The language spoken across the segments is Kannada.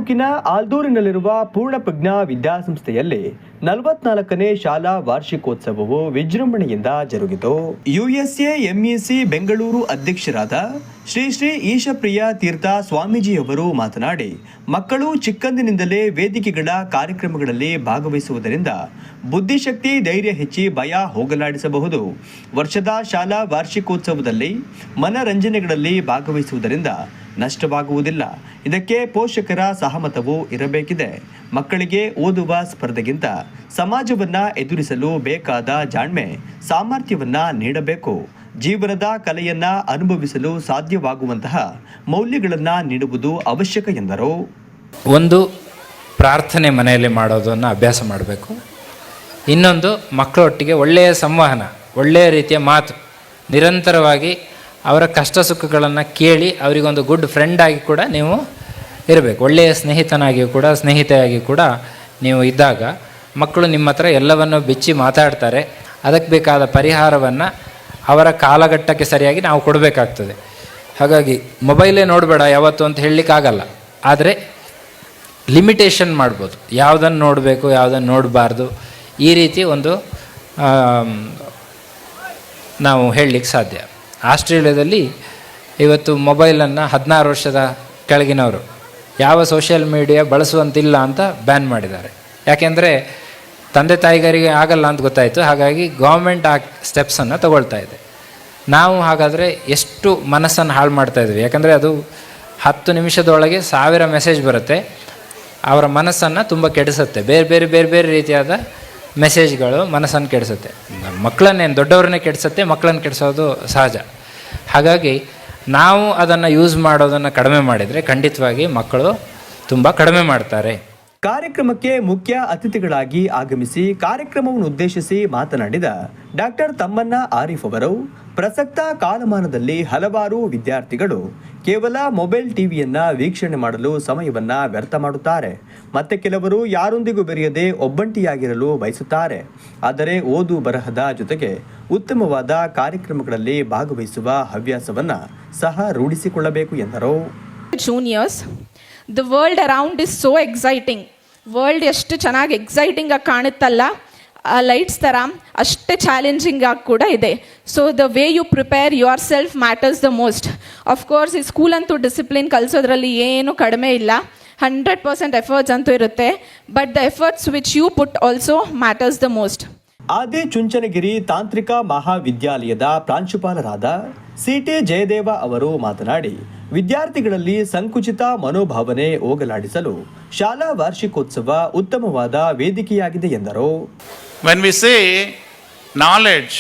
ತಾಲೂಕಿನ ಆಲ್ದೂರಿನಲ್ಲಿರುವ ಪೂರ್ಣಪ್ರಜ್ಞಾ ವಿದ್ಯಾಸಂಸ್ಥೆಯಲ್ಲಿ 44ನೇ ಶಾಲಾ ವಾರ್ಷಿಕೋತ್ಸವವು ವಿಜೃಂಭಣೆಯಿಂದ ಜರುಗಿತು. ಯುಎಸ್ಎ ಎಂಇಸಿ ಬೆಂಗಳೂರು ಅಧ್ಯಕ್ಷರಾದ ಶ್ರೀ ಶ್ರೀ ಈಶಪ್ರಿಯ ತೀರ್ಥ ಸ್ವಾಮೀಜಿಯವರು ಮಾತನಾಡಿ, ಮಕ್ಕಳು ಚಿಕ್ಕಂದಿನಿಂದಲೇ ವೇದಿಕೆಗಳ ಕಾರ್ಯಕ್ರಮಗಳಲ್ಲಿ ಭಾಗವಹಿಸುವುದರಿಂದ ಬುದ್ಧಿಶಕ್ತಿ, ಧೈರ್ಯ ಹೆಚ್ಚಿ ಭಯ ಹೋಗಲಾಡಿಸಬಹುದು. ವರ್ಷದ ಶಾಲಾ ವಾರ್ಷಿಕೋತ್ಸವದಲ್ಲಿ ಮನರಂಜನೆಗಳಲ್ಲಿ ಭಾಗವಹಿಸುವುದರಿಂದ ನಷ್ಟವಾಗುವುದಿಲ್ಲ. ಇದಕ್ಕೆ ಪೋಷಕರ ಸಹಮತವೂ ಇರಬೇಕಿದೆ. ಮಕ್ಕಳಿಗೆ ಓದುವ ಸ್ಪರ್ಧೆಗಿಂತ ಸಮಾಜವನ್ನ ಎದುರಿಸಲು ಬೇಕಾದ ಜಾಣ್ಮೆ, ಸಾಮರ್ಥ್ಯವನ್ನ ನೀಡಬೇಕು. ಜೀವನದ ಕಲೆಯನ್ನ ಅನುಭವಿಸಲು ಸಾಧ್ಯವಾಗುವಂತಹ ಮೌಲ್ಯಗಳನ್ನ ನೀಡುವುದು ಅವಶ್ಯಕ ಎಂದರು. ಒಂದು ಪ್ರಾರ್ಥನೆ ಮನೆಯಲ್ಲಿ ಮಾಡೋದನ್ನು ಅಭ್ಯಾಸ ಮಾಡಬೇಕು. ಇನ್ನೊಂದು ಮಕ್ಕಳೊಟ್ಟಿಗೆ ಒಳ್ಳೆಯ ಸಂವಹನ, ಒಳ್ಳೆಯ ರೀತಿಯ ಮಾತು, ನಿರಂತರವಾಗಿ ಅವರ ಕಷ್ಟ ಸುಖಗಳನ್ನು ಕೇಳಿ ಅವರಿಗೊಂದು ಗುಡ್ ಫ್ರೆಂಡ್ ಆಗಿ ಕೂಡ ನೀವು ಇರಬೇಕು. ಒಳ್ಳೆಯ ಸ್ನೇಹಿತನಾಗಿಯೂ ಕೂಡ ಸ್ನೇಹಿತೆಯಾಗಿ ಕೂಡ ನೀವು ಇದ್ದಾಗ ಮಕ್ಕಳು ನಿಮ್ಮ ಹತ್ರ ಎಲ್ಲವನ್ನು ಬಿಚ್ಚಿ ಮಾತಾಡ್ತಾರೆ. ಅದಕ್ಕೆ ಬೇಕಾದ ಪರಿಹಾರವನ್ನು ಅವರ ಕಾಲಘಟ್ಟಕ್ಕೆ ಸರಿಯಾಗಿ ನಾವು ಕೊಡಬೇಕಾಗ್ತದೆ. ಹಾಗಾಗಿ ಮೊಬೈಲೇ ನೋಡಬೇಡ ಯಾವತ್ತು ಅಂತ ಹೇಳಲಿಕ್ಕಾಗಲ್ಲ, ಆದರೆ ಲಿಮಿಟೇಷನ್ ಮಾಡ್ಬೋದು. ಯಾವುದನ್ನು ನೋಡಬೇಕು, ಯಾವುದನ್ನು ನೋಡಬಾರ್ದು, ಈ ರೀತಿ ಒಂದು ನಾವು ಹೇಳಲಿಕ್ಕೆ ಸಾಧ್ಯ. ಆಸ್ಟ್ರೇಲಿಯಾದಲ್ಲಿ ಇವತ್ತು ಮೊಬೈಲನ್ನು 16 ವರ್ಷದ ಕೆಳಗಿನವರು ಯಾವ ಸೋಷಿಯಲ್ ಮೀಡಿಯಾ ಬಳಸುವಂತಿಲ್ಲ ಅಂತ ಬ್ಯಾನ್ ಮಾಡಿದ್ದಾರೆ. ಯಾಕೆಂದರೆ ತಂದೆ ತಾಯಿಗರಿಗೆ ಆಗಲ್ಲ ಅಂತ ಗೊತ್ತಾಯಿತು. ಹಾಗಾಗಿ ಗೌರ್ಮೆಂಟ್ ಆ ಸ್ಟೆಪ್ಸನ್ನು ತಗೊಳ್ತಾ ಇದೆ. ನಾವು ಹಾಗಾದರೆ ಎಷ್ಟು ಮನಸ್ಸನ್ನು ಹಾಳು ಮಾಡ್ತಾಯಿದ್ವಿ. ಯಾಕಂದರೆ ಅದು 10 ನಿಮಿಷದೊಳಗೆ 1000 ಮೆಸೇಜ್ ಬರುತ್ತೆ. ಅವರ ಮನಸ್ಸನ್ನು ತುಂಬ ಕೆಡಿಸುತ್ತೆ. ಬೇರೆ ಬೇರೆ ರೀತಿಯಾದ ಮೆಸೇಜ್ಗಳು ಮನಸ್ಸನ್ನು ಕೆಡಿಸುತ್ತೆ. ಮಕ್ಕಳನ್ನೇನು ದೊಡ್ಡವ್ರನ್ನೇ ಕೆಡಿಸುತ್ತೆ, ಮಕ್ಕಳನ್ನು ಕೆಡಿಸೋದು ಸಹಜ. ಹಾಗಾಗಿ ನಾವು ಅದನ್ನು ಯೂಸ್ ಮಾಡೋದನ್ನು ಕಡಿಮೆ ಮಾಡಿದರೆ ಖಂಡಿತವಾಗಿ ಮಕ್ಕಳು ತುಂಬ ಕಡಿಮೆ ಮಾಡ್ತಾರೆ. ಕಾರ್ಯಕ್ರಮಕ್ಕೆ ಮುಖ್ಯ ಅತಿಥಿಗಳಾಗಿ ಆಗಮಿಸಿ ಕಾರ್ಯಕ್ರಮವನ್ನು ಉದ್ದೇಶಿಸಿ ಮಾತನಾಡಿದ ಡಾಕ್ಟರ್ ತಮ್ಮಣ್ಣ ಆರಿಫ್ ಅವರು, ಪ್ರಸಕ್ತ ಕಾಲಮಾನದಲ್ಲಿ ಹಲವಾರು ವಿದ್ಯಾರ್ಥಿಗಳು ಕೇವಲ ಮೊಬೈಲ್ ಟಿವಿಯನ್ನ ವೀಕ್ಷಣೆ ಮಾಡಲು ಸಮಯವನ್ನ ವ್ಯರ್ಥ ಮಾಡುತ್ತಾರೆ. ಮತ್ತೆ ಕೆಲವರು ಯಾರೊಂದಿಗೂ ಬೆರೆಯದೆ ಒಬ್ಬಂಟಿಯಾಗಿರಲು ಬಯಸುತ್ತಾರೆ. ಆದರೆ ಓದು ಬರಹದ ಜೊತೆಗೆ ಉತ್ತಮವಾದ ಕಾರ್ಯಕ್ರಮಗಳಲ್ಲಿ ಭಾಗವಹಿಸುವ ಹವ್ಯಾಸವನ್ನ ಸಹ ರೂಢಿಸಿಕೊಳ್ಳಬೇಕು ಎಂದರು. Juniors, the world around is so exciting. World ಎಷ್ಟು ಚೆನ್ನಾಗಿ ಎಕ್ಸೈಟಿಂಗ್ ಆಗಿ ಕಾಣುತ್ತಲ್ಲ, ಆ ಲೈಟ್ಸ್ ಥರ ಅಷ್ಟೇ ಚಾಲೆಂಜಿಂಗ್ ಆಗಿ ಕೂಡ ಇದೆ. So the way you prepare yourself matters the most. Of course ಈ ಸ್ಕೂಲ್ ಅಂತೂ ಡಿಸಿಪ್ಲಿನ್ ಕಲಿಸೋದ್ರಲ್ಲಿ ಏನು ಕಡಿಮೆ ಇಲ್ಲ, 100% ಎಫರ್ಟ್ಸ್ ಅಂತೂ ಇರುತ್ತೆ. But the efforts which you put also matters the most. Adi Chunchanagiri ತಾಂತ್ರಿಕ ಮಹಾವಿದ್ಯಾಲಯದ ಪ್ರಾಂಶುಪಾಲರಾದ ಸಿಟಿ ಜಯದೇವ ಅವರು ಮಾತನಾಡಿ, ವಿದ್ಯಾರ್ಥಿಗಳಲ್ಲಿ ಸಂಕುಚಿತ ಮನೋಭಾವನೆ ಹೋಗಲಾಡಿಸಲು ಶಾಲಾ ವಾರ್ಷಿಕೋತ್ಸವ ಉತ್ತಮವಾದ ವೇದಿಕೆಯಾಗಿದೆ ಎಂದರು. When we say knowledge,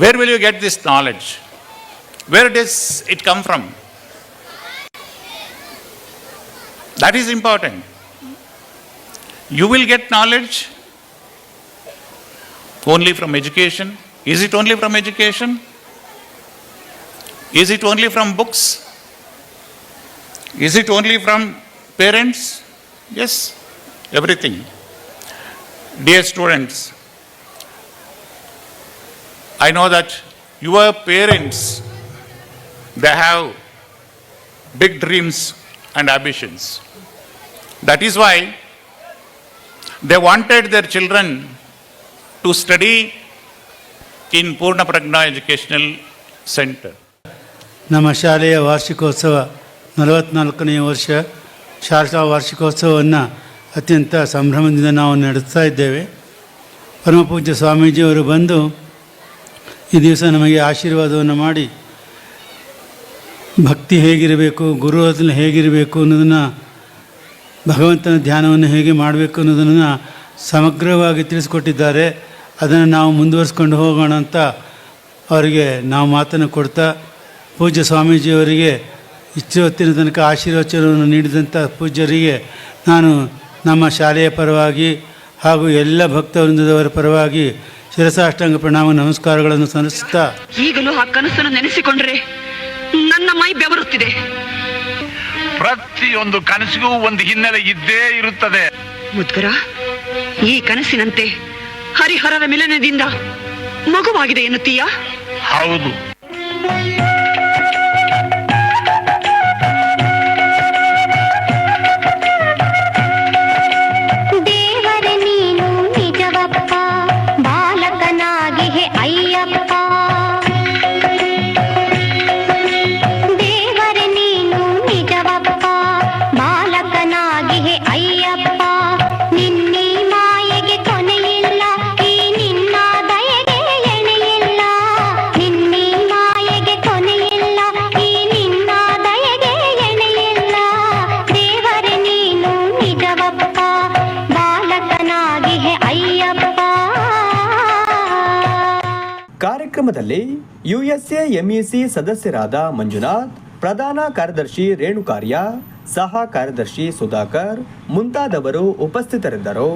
where will you get this knowledge? Where does it come from? That is important. You will get knowledge only from education. Is it only from education? Is it only from books? Is it only from parents? Yes, everything. Dear students, I know that your parents, they have big dreams and ambitions. That is why they wanted their children to study in Purna Prajna Educational Center. ನಮ್ಮ ಶಾಲೆಯ ವಾರ್ಷಿಕೋತ್ಸವ 44ನೇ ವರ್ಷ ಶಾಲಾ ವಾರ್ಷಿಕೋತ್ಸವವನ್ನು ಅತ್ಯಂತ ಸಂಭ್ರಮದಿಂದ ನಾವು ನಡೆಸ್ತಾ ಇದ್ದೇವೆ. ಪರಮಪೂಜ್ಯ ಸ್ವಾಮೀಜಿಯವರು ಬಂದು ಈ ದಿವಸ ನಮಗೆ ಆಶೀರ್ವಾದವನ್ನು ಮಾಡಿ ಭಕ್ತಿ ಹೇಗಿರಬೇಕು, ಗುರು ಅದನ್ನು ಹೇಗಿರಬೇಕು ಅನ್ನೋದನ್ನು, ಭಗವಂತನ ಧ್ಯಾನವನ್ನು ಹೇಗೆ ಮಾಡಬೇಕು ಅನ್ನೋದನ್ನು ಸಮಗ್ರವಾಗಿ ತಿಳಿಸ್ಕೊಟ್ಟಿದ್ದಾರೆ. ಅದನ್ನು ನಾವು ಮುಂದುವರಿಸ್ಕೊಂಡು ಹೋಗೋಣ ಅಂತ ಅವರಿಗೆ ನಾವು ಮಾತನ್ನು ಕೊಡ್ತಾ, ಪೂಜ್ಯ ಸ್ವಾಮೀಜಿಯವರಿಗೆ ಇಷ್ಟು ಹೊತ್ತಿನ ತನಕ ಆಶೀರ್ವಚನವನ್ನು ನೀಡಿದಂಥ ಪೂಜ್ಯರಿಗೆ ನಾನು ನಮ್ಮ ಶಾಲೆಯ ಪರವಾಗಿ ಹಾಗೂ ಎಲ್ಲ ಭಕ್ತವೃಂದದವರ ಪರವಾಗಿ ಶಿರಸಾಷ್ಟಾಂಗ ಪ್ರಣಾಮ ನಮಸ್ಕಾರಗಳನ್ನು ಸಲ್ಲಿಸುತ್ತಾ, ಈಗಲೂ ಆ ಕನಸನ್ನು ನೆನೆಸಿಕೊಂಡ್ರೆ ನನ್ನ ಮೈ ಬೆವರುತ್ತಿದೆ. ಪ್ರತಿಯೊಂದು ಕನಸಿಗೂ ಒಂದು ಹಿನ್ನೆಲೆ ಇದ್ದೇ ಇರುತ್ತದೆ. ಮುದ್ಗರ, ಈ ಕನಸಿನಂತೆ ಹರಿಹರರ ಮಿಲನದಿಂದ ಮಗುವಾಗಿದೆ ಎನ್ನುತ್ತೀಯಾ? ಹೌದು. ಕಾರ್ಯಕ್ರಮದಲ್ಲಿ USA MEC ಸದಸ್ಯರಾದ ಮಂಜುನಾಥ್, ಪ್ರಧಾನ ಕಾರ್ಯದರ್ಶಿ ರೇಣುಕಾರ್ಯ, ಸಹ ಕಾರ್ಯದರ್ಶಿ ಸುಧಾಕರ್ ಮುಂತಾದವರು ಉಪಸ್ಥಿತರಿದ್ದರು.